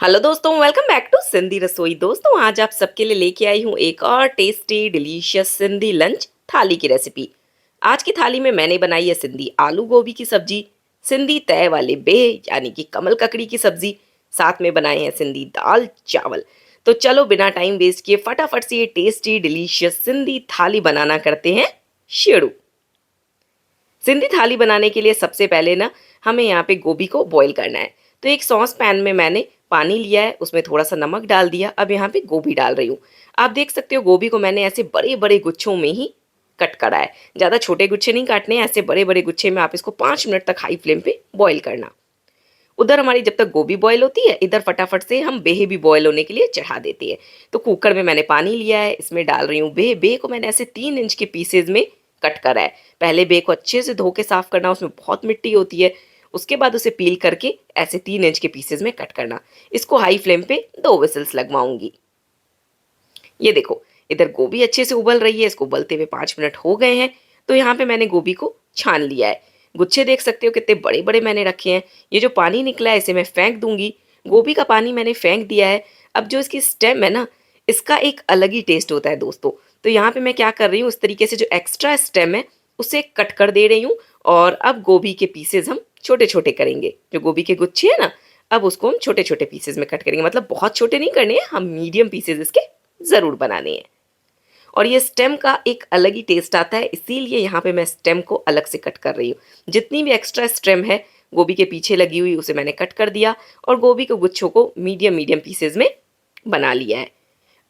Hello दोस्तों, welcome back to Sindhi रसोई। दोस्तों, आज आप सबके लिए लेके आई हूँ एक और टेस्टी डिलीशियस सिंधी लंच थाली की रेसिपी। आज की थाली में मैंने बनाई है सिंधी आलू गोभी की सब्जी, सिंधी तय वाले बेह यानी कि कमल ककड़ी की सब्जी, साथ में बनाए हैं सिंधी दाल चावल। तो चलो बिना टाइम वेस्ट किए फटाफट से ये टेस्टी डिलीशियस सिंधी थाली बनाना करते हैं शुरू। सिंधी थाली बनाने के लिए सबसे पहले ना हमें यहाँ पे गोभी को बॉईल करना है। तो एक सॉस पैन में मैंने पानी लिया है, उसमें थोड़ा सा नमक डाल दिया। अब यहाँ पे गोभी डाल रही हूँ। आप देख सकते हो गोभी को मैंने ऐसे बड़े बड़े गुच्छों में ही कट करा है। ज़्यादा छोटे गुच्छे नहीं काटने हैं, ऐसे बड़े बड़े गुच्छे में आप इसको 5 मिनट तक हाई फ्लेम पे बॉईल करना। उधर हमारी जब तक गोभी बॉईल होती है, इधर फटाफट से हम बेह भी बॉईल होने के लिए चढ़ा देते हैं। तो कुकर में मैंने पानी लिया है, इसमें डाल रही हूँ बेह। बेह को मैंने ऐसे 3 इंच के पीसेज में कट करा है। पहले बेह को अच्छे से धो के साफ करना, उसमें बहुत मिट्टी होती है। उसके बाद उसे पील करके ऐसे 3 इंच के पीसेज में कट करना। इसको हाई फ्लेम पे 2 विसल्स लगवाऊंगी। ये देखो, इधर गोभी अच्छे से उबल रही है, इसको उबलते हुए 5 मिनट हो गए हैं। तो यहाँ पे मैंने गोभी को छान लिया है। गुच्छे देख सकते हो कितने बड़े बड़े मैंने रखे हैं। ये जो पानी निकला है इसे मैं फेंक दूंगी। गोभी का पानी मैंने फेंक दिया है। अब जो इसकी स्टेम है ना, इसका एक अलग ही टेस्ट होता है दोस्तों। तो यहाँ पे मैं क्या कर रही हूँ, इस तरीके से जो एक्स्ट्रा स्टेम है उसे कट कर दे रही हूँ। और अब गोभी के पीसेज हम छोटे छोटे करेंगे। जो गोभी के गुच्छे है ना, अब उसको हम छोटे छोटे पीसेज में कट करेंगे। मतलब बहुत छोटे नहीं करने हैं, हम मीडियम पीसेज इसके ज़रूर बनाने हैं। और ये स्टेम का एक अलग ही टेस्ट आता है, इसीलिए यहाँ पे मैं स्टेम को अलग से कट कर रही हूँ। जितनी भी एक्स्ट्रा स्टेम है गोभी के पीछे लगी हुई, उसे मैंने कट कर दिया और गोभी के गुच्छों को मीडियम मीडियम पीसेज में बना लिया है।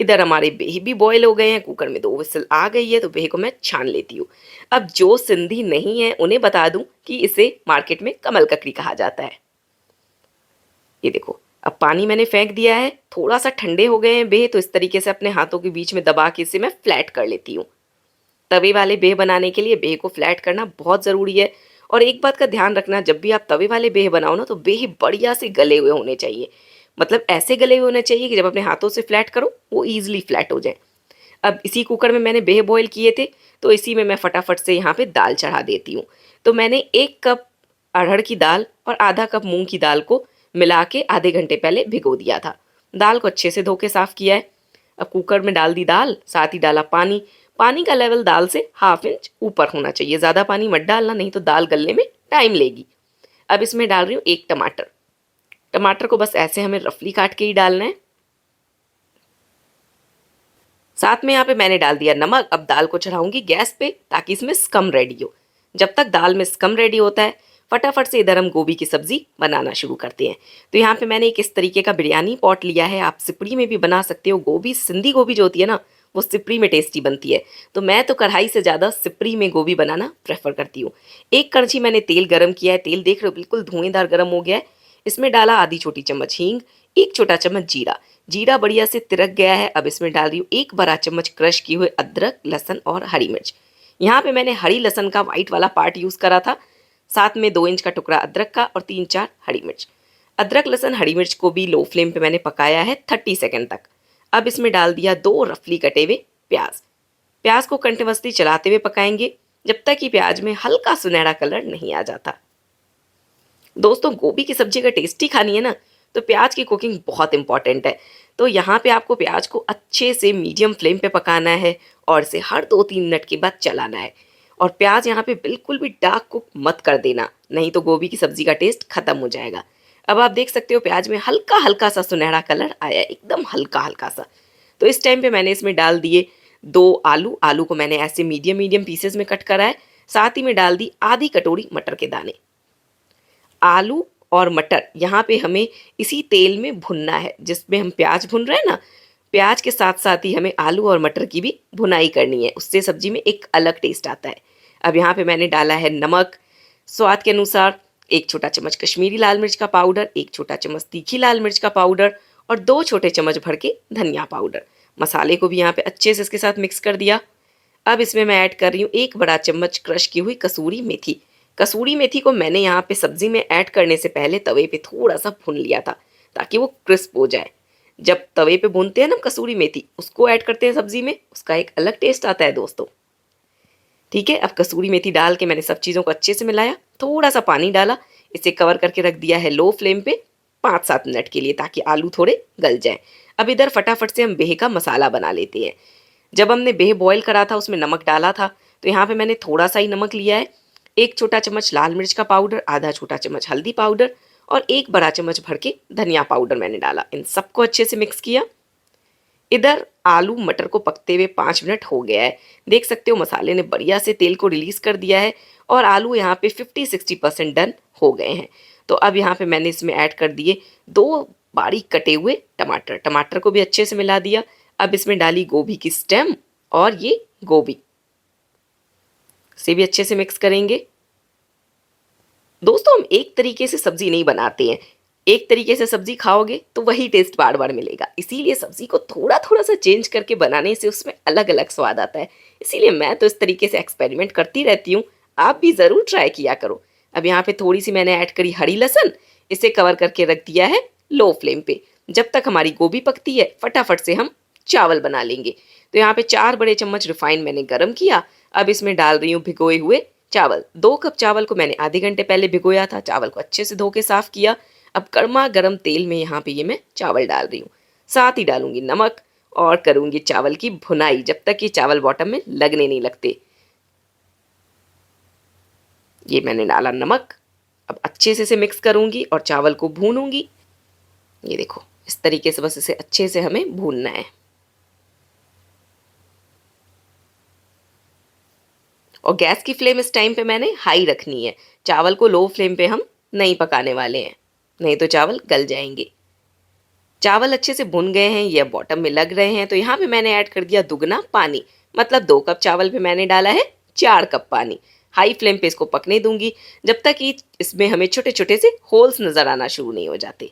इधर हमारे बेह भी बॉयल हो गए हैं, कुकर में 2 विसल आ गई है। तो बेह को मैं छान लेती हूँ। अब जो सिंधी नहीं है उन्हें बता दूं कि इसे मार्केट में कमल ककड़ी कहा जाता है। ये देखो, अब पानी मैंने फेंक दिया है, थोड़ा सा ठंडे हो गए हैं बेह। तो इस तरीके से अपने हाथों के बीच में दबा के इसे मैं फ्लैट कर लेती हूँ। तवे वाले बेह बनाने के लिए बेह को फ्लैट करना बहुत ज़रूरी है। और एक बात का ध्यान रखना, जब भी आप तवे वाले बेह बनाओ ना, तो बेह बढ़िया से गले हुए होने चाहिए। मतलब ऐसे गले हुए होने चाहिए कि जब अपने हाथों से फ्लैट करो वो ईजिली फ्लैट हो जाए। अब इसी कुकर में मैंने बेह बॉईल किए थे, तो इसी में मैं फटाफट से यहाँ पे दाल चढ़ा देती हूँ। तो मैंने 1 कप अरहर की दाल और आधा कप मूंग की दाल को मिला के आधे घंटे पहले भिगो दिया था। दाल को अच्छे से धो के साफ़ किया है। अब कुकर में डाल दी दाल, साथ ही डाला पानी। पानी का लेवल दाल से 1/2 इंच ऊपर होना चाहिए। ज़्यादा पानी मत डालना, नहीं तो दाल गलने में टाइम लेगी। अब इसमें डाल रही हूँ 1 टमाटर। टमाटर को बस ऐसे हमें रफली काट के ही डालना है। साथ में यहाँ पे मैंने डाल दिया नमक। अब दाल को चढ़ाऊंगी गैस पे ताकि इसमें स्कम रेडी हो। जब तक दाल में स्कम रेडी होता है, फटाफट से इधर हम गोभी की सब्जी बनाना शुरू करते हैं। तो यहाँ पे मैंने एक इस तरीके का बिरयानी पॉट लिया है। आप सिपड़ी में भी बना सकते हो। गोभी, सिंधी गोभी जो होती है ना, वो सिपड़ी में टेस्टी बनती है। तो मैं तो कढ़ाई से ज़्यादा सिपड़ी में गोभी बनाना प्रेफर करती हूँ। एक कड़छी मैंने तेल गरम किया है। तेल देख रहे हो बिल्कुल धुएंधार गर्म हो गया है। इसमें डाला आधी छोटी चम्मच हींग, 1 छोटा चम्मच जीरा। जीरा बढ़िया से तिरक गया है। अब इसमें डाल रही हूँ 1 बड़ा चम्मच क्रश की हुई अदरक, लहसुन और हरी मिर्च। यहाँ पे मैंने हरी लहसुन का वाइट वाला पार्ट यूज़ करा था। साथ में 2 इंच का टुकड़ा अदरक का और 3-4 हरी मिर्च। अदरक, लहसुन, हरी मिर्च को भी लो फ्लेम पे मैंने पकाया है 30 सेकेंड तक। अब इसमें डाल दिया 2 रफली कटे हुए प्याज। प्याज को कंटिन्यूअसली चलाते हुए पकाएंगे जब तक कि प्याज में हल्का सुनहरा कलर नहीं आ जाता। दोस्तों, गोभी की सब्जी अगर टेस्टी खानी है ना, तो प्याज की कुकिंग बहुत इंपॉर्टेंट है। तो यहाँ पे आपको प्याज को अच्छे से मीडियम फ्लेम पे पकाना है और इसे हर 2-3 मिनट के बाद चलाना है। और प्याज यहाँ पे बिल्कुल भी डार्क कुक मत कर देना, नहीं तो गोभी की सब्जी का टेस्ट खत्म हो जाएगा। अब आप देख सकते हो प्याज में हल्का हल्का सा सुनहरा कलर आया है, एकदम हल्का हल्का सा। तो इस टाइम पे मैंने इसमें डाल दिए 2 आलू। आलू को मैंने ऐसे मीडियम मीडियम पीसेस में कट करा है। साथ ही में डाल दी आधी कटोरी मटर के दाने। आलू और मटर यहाँ पे हमें इसी तेल में भुनना है जिसमें हम प्याज भुन रहे हैं ना। प्याज के साथ साथ ही हमें आलू और मटर की भी भुनाई करनी है, उससे सब्जी में एक अलग टेस्ट आता है। अब यहाँ पे मैंने डाला है नमक स्वाद के अनुसार, 1 छोटा चम्मच कश्मीरी लाल मिर्च का पाउडर, 1 छोटा चम्मच तीखी लाल मिर्च का पाउडर और 2 छोटे चम्मच भर के धनिया पाउडर। मसाले को भी यहाँ पे अच्छे से इसके साथ मिक्स कर दिया। अब इसमें मैं ऐड कर रही हूँ 1 बड़ा चम्मच क्रश की हुई कसूरी मेथी। कसूरी मेथी को मैंने यहाँ पे सब्जी में ऐड करने से पहले तवे पे थोड़ा सा भून लिया था ताकि वो क्रिस्प हो जाए। जब तवे पे भूनते हैं ना कसूरी मेथी, उसको ऐड करते हैं सब्जी में, उसका एक अलग टेस्ट आता है दोस्तों। ठीक है, अब कसूरी मेथी डाल के मैंने सब चीज़ों को अच्छे से मिलाया, थोड़ा सा पानी डाला, इसे कवर करके रख दिया है लो फ्लेम पे 5-7 मिनट के लिए, ताकि आलू थोड़े गल जाएं। अब इधर फटाफट से हम बेह का मसाला बना लेते हैं। जब हमने बेह बॉईल करा था उसमें नमक डाला था, तो यहाँ पे मैंने थोड़ा सा ही नमक लिया है। 1 छोटा चम्मच लाल मिर्च का पाउडर, आधा छोटा चम्मच हल्दी पाउडर और 1 बड़ा चम्मच भर के धनिया पाउडर मैंने डाला। इन सबको अच्छे से मिक्स किया। इधर आलू मटर को पकते हुए 5 मिनट हो गया है। देख सकते हो मसाले ने बढ़िया से तेल को रिलीज कर दिया है और आलू यहाँ पे 50-60% डन हो गए हैं। तो अब यहाँ पे मैंने इसमें ऐड कर दिए 2 बारीक कटे हुए टमाटर। टमाटर को भी अच्छे से मिला दिया। अब इसमें डाली गोभी की स्टेम और ये गोभी से भी अच्छे से मिक्स करेंगे। दोस्तों हम एक तरीके से सब्जी नहीं बनाते हैं, एक तरीके से सब्जी खाओगे तो वही टेस्ट बार बार मिलेगा। इसीलिए सब्जी को थोड़ा थोड़ा सा चेंज करके बनाने से उसमें अलग अलग स्वाद आता है। इसीलिए मैं तो इस तरीके से एक्सपेरिमेंट करती रहती हूँ, आप भी ज़रूर ट्राई किया करो। अब यहाँ पे थोड़ी सी मैंने ऐड करी हरी लहसुन, इसे कवर करके रख दिया है लो फ्लेम पे। जब तक हमारी गोभी पकती है फटाफट से हम चावल बना लेंगे। तो यहाँ पे 4 बड़े चम्मच रिफाइंड मैंने गरम किया। अब इसमें डाल रही हूँ भिगोए हुए चावल। 2 कप चावल को मैंने आधे घंटे पहले भिगोया था। चावल को अच्छे से धो के साफ किया। अब गर्मा गर्म तेल में यहाँ पे ये मैं चावल डाल रही हूँ। साथ ही डालूंगी नमक और करूंगी चावल की भुनाई जब तक ये चावल बॉटम में लगने नहीं लगते। ये मैंने डाला नमक। अब अच्छे से इसे मिक्स करूंगी और चावल को भूनूंगी। ये देखो इस तरीके से बस इसे अच्छे से हमें भूनना है। और गैस की फ्लेम इस टाइम पे मैंने हाई रखनी है। चावल को लो फ्लेम पे हम नहीं पकाने वाले हैं, नहीं तो चावल गल जाएंगे। चावल अच्छे से भुन गए हैं, ये बॉटम में लग रहे हैं। तो यहाँ पे मैंने ऐड कर दिया दुगना पानी, मतलब 2 कप चावल पे मैंने डाला है 4 कप पानी। हाई फ्लेम पे इसको पकने दूंगी जब तक कि इसमें हमें छोटे छोटे से होल्स नज़र आना शुरू नहीं हो जाते।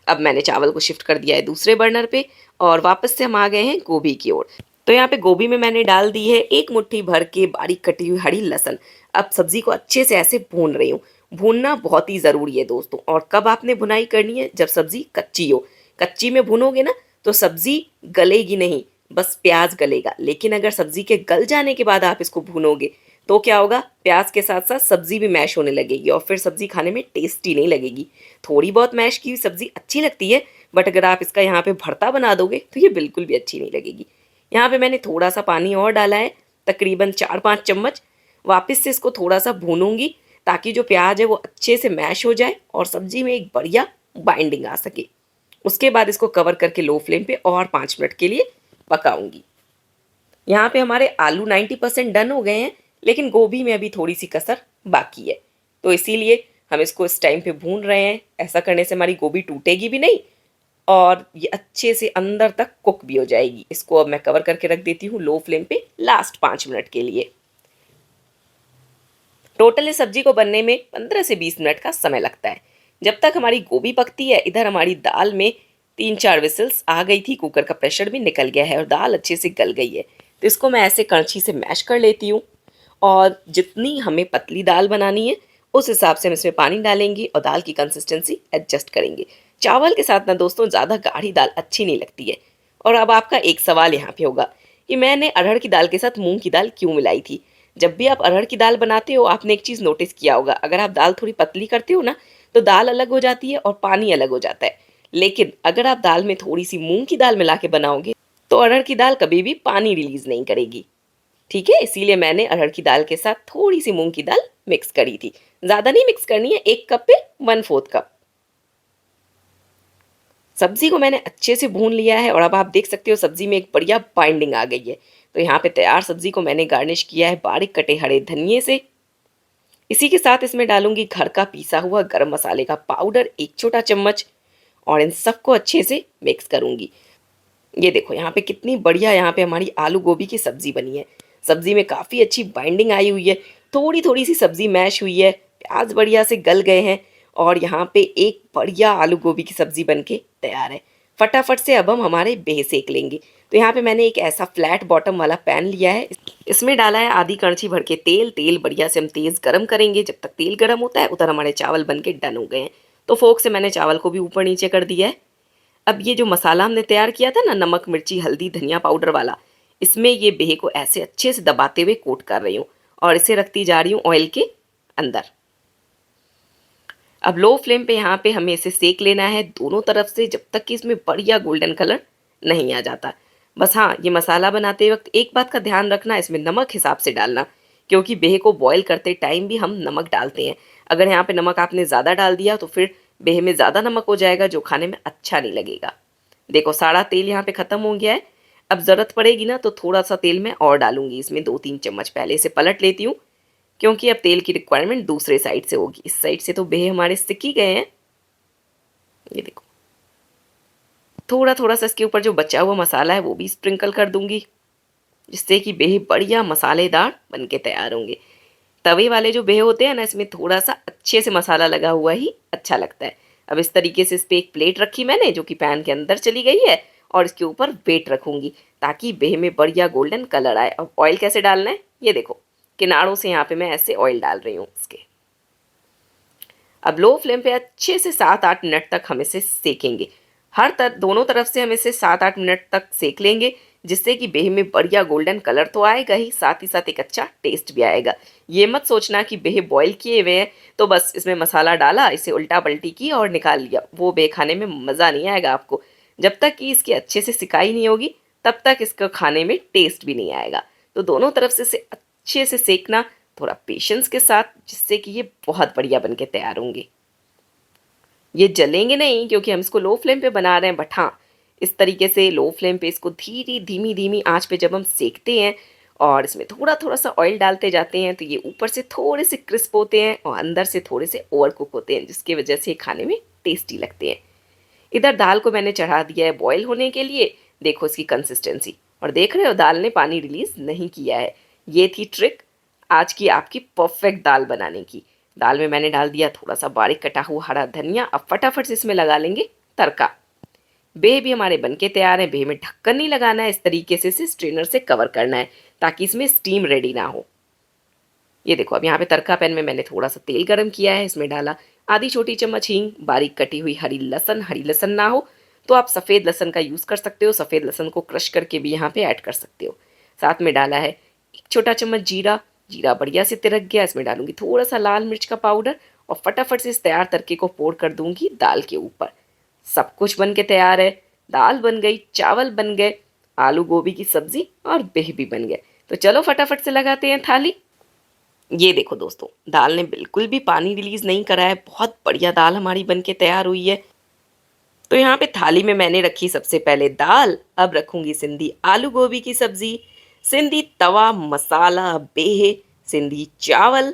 अब मैंने चावल को शिफ्ट कर दिया है दूसरे बर्नर पे और वापस से हम आ गए हैं गोभी की ओर। तो यहाँ पे गोभी में मैंने डाल दी है 1 मुट्ठी भर के बारीक कटी हुई हरी लहसुन। अब सब्जी को अच्छे से ऐसे भून रही हूँ। भूनना बहुत ही ज़रूरी है दोस्तों। और कब आपने भुनाई करनी है? जब सब्जी कच्ची हो। कच्ची में भूनोगे ना तो सब्जी गलेगी नहीं, बस प्याज गलेगा। लेकिन अगर सब्जी के गल जाने के बाद आप इसको भूनोगे तो क्या होगा, प्याज के साथ साथ सब्जी भी मैश होने लगेगी और फिर सब्जी खाने में टेस्टी नहीं लगेगी। थोड़ी बहुत मैश की हुई सब्जी अच्छी लगती है, बट अगर आप इसका यहाँ पे भरता बना दोगे तो ये बिल्कुल भी अच्छी नहीं लगेगी। यहाँ पे मैंने थोड़ा सा पानी और डाला है, तकरीबन 4-5 चम्मच। वापस से इसको थोड़ा सा भूनूंगी ताकि जो प्याज है वो अच्छे से मैश हो जाए और सब्जी में एक बढ़िया बाइंडिंग आ सके। उसके बाद इसको कवर करके लो फ्लेम पे और 5 मिनट के लिए पकाऊंगी। यहाँ पे हमारे आलू 90% डन हो गए हैं, लेकिन गोभी में अभी थोड़ी सी कसर बाकी है। तो इसीलिए हम इसको इस टाइम पे भून रहे हैं। ऐसा करने से हमारी गोभी टूटेगी भी नहीं और ये अच्छे से अंदर तक कुक भी हो जाएगी। इसको अब मैं कवर करके रख देती हूँ लो फ्लेम पे लास्ट 5 मिनट के लिए। टोटल इस सब्जी को बनने में 15 से 20 मिनट का समय लगता है। जब तक हमारी गोभी पकती है, इधर हमारी दाल में 3-4 विसल्स आ गई थी, कुकर का प्रेशर भी निकल गया है और दाल अच्छे से गल गई है। तो इसको मैं ऐसे कड़छी से मैश कर लेती हूँ और जितनी हमें पतली दाल बनानी है उस हिसाब से हम इसमें पानी डालेंगे और दाल की कंसिस्टेंसी एडजस्ट करेंगे। चावल के साथ ना दोस्तों ज़्यादा गाढ़ी दाल अच्छी नहीं लगती है। और अब आपका एक सवाल यहाँ पे होगा कि मैंने अरहर की दाल के साथ मूंग की दाल क्यों मिलाई थी। जब भी आप अरहर की दाल बनाते हो आपने एक चीज़ नोटिस किया होगा, अगर आप दाल थोड़ी पतली करते हो ना तो दाल अलग हो जाती है और पानी अलग हो जाता है। लेकिन अगर आप दाल में थोड़ी सी मूंग की दाल मिला के बनाओगे तो अरहर की दाल कभी भी पानी रिलीज नहीं करेगी। ठीक है, इसीलिए मैंने अरहर की दाल के साथ थोड़ी सी मूंग की दाल मिक्स करी थी। ज़्यादा नहीं मिक्स करनी है, 1 कप पे 1/4 कप। सब्जी को मैंने अच्छे से भून लिया है और अब आप देख सकते हो सब्जी में एक बढ़िया बाइंडिंग आ गई है। तो यहाँ पे तैयार सब्जी को मैंने गार्निश किया है बारीक कटे हरे धनिये से। इसी के साथ इसमें डालूंगी घर का पीसा हुआ गरम मसाले का पाउडर 1 छोटा चम्मच और इन सबको अच्छे से मिक्स करूंगी। ये देखो यहाँ पे कितनी बढ़िया यहाँ पे हमारी आलू गोभी की सब्जी बनी है। सब्जी में काफ़ी अच्छी बाइंडिंग आई हुई है, थोड़ी थोड़ी सी सब्जी मैश हुई है, प्याज बढ़िया से गल गए हैं और यहाँ पे एक बढ़िया आलू गोभी की सब्जी बनके तैयार है। फटाफट से अब हम हमारे बेह सेक लेंगे। तो यहाँ पे मैंने एक ऐसा फ्लैट बॉटम वाला पैन लिया है, इसमें डाला है आधी कड़छी भर के तेल। तेल बढ़िया से हम तेज़ गरम करेंगे। जब तक तेल गरम होता है उधर हमारे चावल बन के डन हो गए हैं। तो फोक से मैंने चावल को भी ऊपर नीचे कर दिया है। अब ये जो मसाला हमने तैयार किया था ना, नमक मिर्ची हल्दी धनिया पाउडर वाला, इसमें ये बेह को ऐसे अच्छे से दबाते हुए कोट कर रही हूँ और इसे रखती जा रही हूँ ऑयल के अंदर। अब लो फ्लेम पे यहाँ पे हमें इसे सेक लेना है दोनों तरफ से जब तक कि इसमें बढ़िया गोल्डन कलर नहीं आ जाता। बस हाँ, ये मसाला बनाते वक्त एक बात का ध्यान रखना, इसमें नमक हिसाब से डालना, क्योंकि बेहे को बॉईल करते टाइम भी हम नमक डालते हैं। अगर यहाँ पे नमक आपने ज़्यादा डाल दिया तो फिर बेहे में ज़्यादा नमक हो जाएगा, जो खाने में अच्छा नहीं लगेगा। देखो सारा तेल यहाँ पे ख़त्म हो गया है। अब ज़रूरत पड़ेगी ना तो थोड़ा सा तेल मैं और डालूंगी इसमें, 2-3 चम्मच। पहले इसे पलट लेती हूँ, क्योंकि अब तेल की रिक्वायरमेंट दूसरे साइड से होगी। इस साइड से तो बेहे हमारे सिक ही गए हैं। ये देखो, थोड़ा थोड़ा सा इसके ऊपर जो बचा हुआ मसाला है वो भी स्प्रिंकल कर दूंगी, जिससे कि बेहे बढ़िया मसालेदार बन के तैयार होंगे। तवे वाले जो बेहे होते हैं ना, इसमें थोड़ा सा अच्छे से मसाला लगा हुआ ही अच्छा लगता है। अब इस तरीके से इस पर एक प्लेट रखी मैंने, जो कि पैन के अंदर चली गई है, और इसके ऊपर वेट रखूंगी ताकि बेहे में बढ़िया गोल्डन कलर आए। अब ऑयल कैसे डालना है ये देखो, किनारों से यहाँ पे मैं ऐसे ऑयल डाल रही हूँ इसके। अब लो फ्लेम पे अच्छे से 7-8 मिनट तक हम इसे सेकेंगे। दोनों तरफ से हम इसे 7-8 मिनट तक सेक लेंगे, जिससे कि बेहे में बढ़िया गोल्डन कलर तो आएगा ही, साथ ही साथ एक अच्छा टेस्ट भी आएगा। ये मत सोचना कि बेहे बॉईल किए हुए हैं तो बस इसमें मसाला डाला, इसे उल्टा पल्टी की और निकाल लिया। वो बेहे खाने में मज़ा नहीं आएगा आपको। जब तक कि इसकी अच्छे से सिकाई नहीं होगी तब तक इसका खाने में टेस्ट भी नहीं आएगा। तो दोनों तरफ से इसे अच्छे से सेकना, थोड़ा पेशेंस के साथ, जिससे कि ये बहुत बढ़िया बन के तैयार होंगे। ये जलेंगे नहीं क्योंकि हम इसको लो फ्लेम पे बना रहे हैं, बट हाँ, इस तरीके से लो फ्लेम पे इसको धीरे धीमी धीमी आंच पे जब हम सेकते हैं और इसमें थोड़ा थोड़ा सा ऑयल डालते जाते हैं, तो ये ऊपर से थोड़े से क्रिस्प होते हैं और अंदर से थोड़े से ओवर कुक होते हैं, जिसकी वजह से ये खाने में टेस्टी लगते हैं। इधर दाल को मैंने चढ़ा दिया है बॉईल होने के लिए। देखो इसकी कंसिस्टेंसी, और देख रहे हो दाल ने पानी रिलीज नहीं किया है। ये थी ट्रिक आज की आपकी परफेक्ट दाल बनाने की। दाल में मैंने डाल दिया थोड़ा सा बारीक कटा हुआ हरा धनिया। अब फटाफट से इसमें लगा लेंगे तड़का। बेह भी हमारे बनके तैयार है। बेह में ढक्कन नहीं लगाना है, इस तरीके से इसे स्ट्रेनर से कवर करना है ताकि इसमें स्टीम रेडी ना हो। ये देखो, अब यहाँ पे तड़का पैन में मैंने थोड़ा सा तेल गरम किया है, इसमें डाला आधी छोटी चम्मच हींग, बारीक कटी हुई हरी लहसन ना हो तो आप सफ़ेद लहसन का यूज़ कर सकते हो, सफ़ेद लहसन को क्रश करके भी यहाँ पे ऐड कर सकते हो। साथ में डाला है 1 छोटा चम्मच जीरा। जीरा बढ़िया से तिरक गया, इसमें डालूंगी थोड़ा सा लाल मिर्च का पाउडर और फटाफट से इस तैयार तड़के को पोर कर दूंगी दाल के ऊपर। सब कुछ बन के तैयार है। दाल बन गई, चावल बन गए, आलू गोभी की सब्जी और बेह भी बन गए। तो चलो फटाफट से लगाते हैं थाली। ये देखो दोस्तों, दाल ने बिल्कुल भी पानी रिलीज नहीं करा है, बहुत बढ़िया दाल हमारी बनके तैयार हुई है। तो यहाँ पे थाली में मैंने रखी सबसे पहले दाल, अब रखूंगी सिंधी आलू गोभी की सब्जी, सिंधी तवा मसाला बेह, सिंधी चावल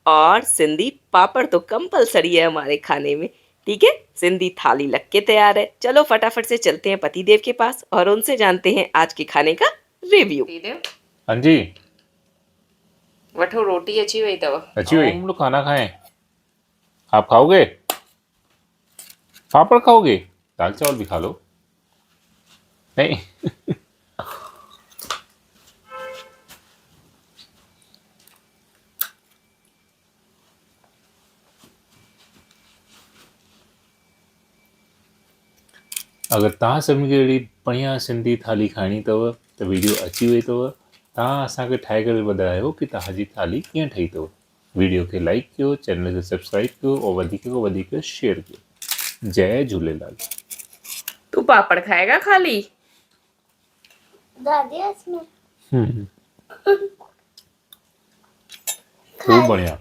और सिंधी पापड़ तो कंपलसरी है हमारे खाने में। ठीक है, सिंधी थाली लग के तैयार है। चलो फटाफट से चलते हैं पतिदेव के पास और उनसे जानते हैं आज के खाने का रिव्यू। हाँ जी, वठो रोटी अची वई अथव। अच्छी हुई। हम लोग खाना खाएं। आप खाओगे? पापड़ खाओगे? दाल चावल भी खा लो। नहीं अगर तव्हां सभिनी खे अहिड़ी बढ़िया सिंधी थाली खाइणी अथव त वीडियो अची वई अथव। तव्हां असांखे ठाहे करे ॿुधायो कि तव्हांजी थाली कीअं ठही अथव। वीडियो खे लाइक कयो, चैनल खे सब्सक्राइब कयो और वधीक खां वधीक शेयर कयो। जय झूलेलाल। तू पापड़ खाएगा खाली? खूब बढ़िया।